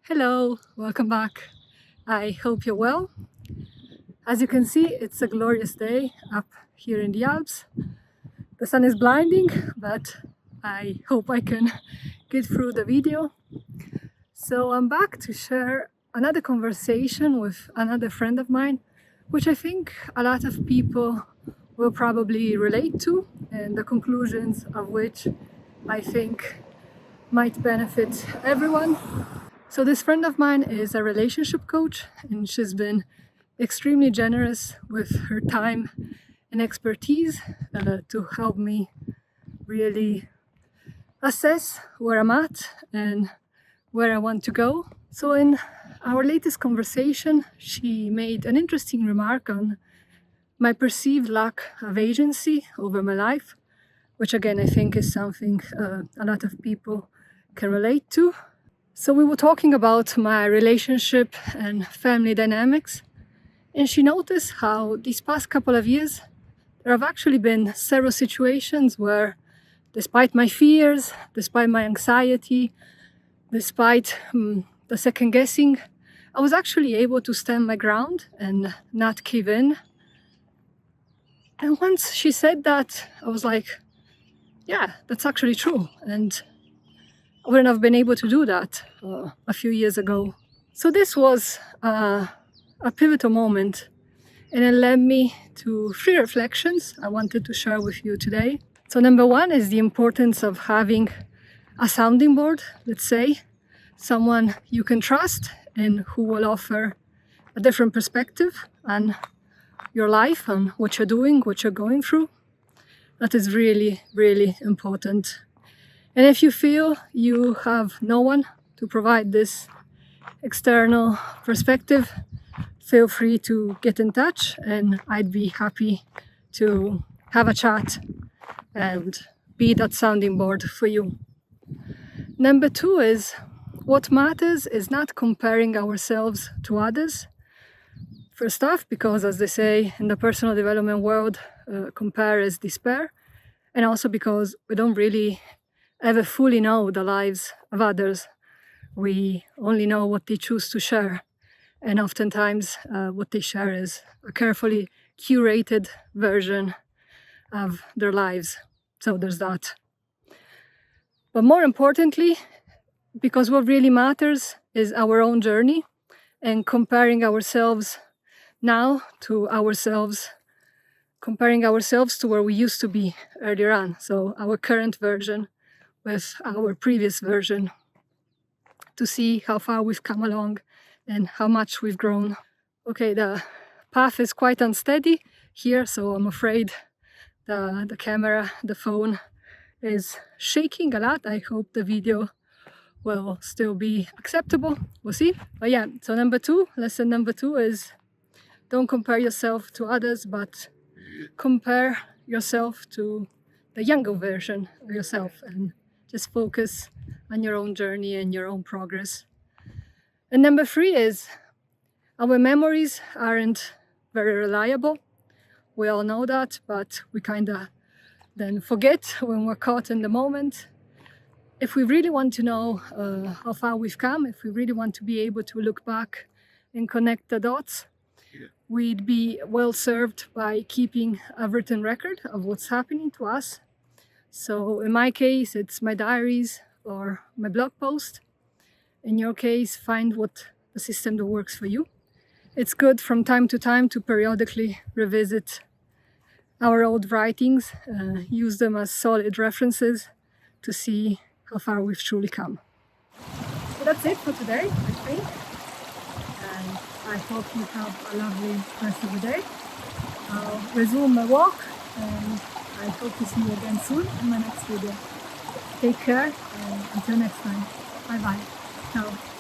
Hello, welcome back. I hope you're well. As you can see, it's a glorious day up here in the Alps. The sun is blinding, but I hope I can get through the video. So I'm back to share another conversation with another friend of mine, which I think a lot of people will probably relate to, and the conclusions of which I think might benefit everyone. So this friend of mine is a relationship coach, and she's been extremely generous with her time and expertise to help me really assess where I'm at and where I want to go. So in our latest conversation, she made an interesting remark on my perceived lack of agency over my life, which again I think is something a lot of people can relate to. So we were talking about my relationship and family dynamics, and she noticed how these past couple of years there have actually been several situations where, despite my fears, despite my anxiety, despite the second guessing, I was actually able to stand my ground and not cave in. And once she said that, I was like, yeah, that's actually true. And I wouldn't have been able to do that a few years ago. So this was a pivotal moment, and it led me to 3 reflections I wanted to share with you today. So number 1 is the importance of having a sounding board, let's say, someone you can trust and who will offer a different perspective on your life, on what you're doing, what you're going through. That is really, really important. And if you feel you have no one to provide this external perspective, feel free to get in touch, and I'd be happy to have a chat and be that sounding board for you. Number 2 is what matters is not comparing ourselves to others. First off, because as they say in the personal development world, compare is despair, and also because we don't really ever fully know the lives of others. We only know what they choose to share, and oftentimes what they share is a carefully curated version of their lives. So there's that. But more importantly, because what really matters is our own journey, and comparing ourselves now to ourselves, comparing ourselves to where we used to be earlier on, so our current version with our previous version, to see how far we've come along and how much we've grown. Okay, the path is quite unsteady here, so I'm afraid the camera, the phone is shaking a lot. I hope the video will still be acceptable. We'll see. But yeah, so lesson number 2 is don't compare yourself to others, but compare yourself to the younger version of yourself, and just focus on your own journey and your own progress. And number 3 is our memories aren't very reliable. We all know that, but we kind of then forget when we're caught in the moment. If we really want to know how far we've come, if we really want to be able to look back and connect the dots, we'd be well served by keeping a written record of what's happening to us. So in my case, it's my diaries or my blog post. In your case, find what the system that works for you. It's good from time to time to periodically revisit our old writings, use them as solid references to see how far we've truly come. So that's it for today, I think. And I hope you have a lovely rest of the day. I'll resume my walk, and I hope to see you again soon in my next video. Take care, and until next time. Bye bye. Ciao.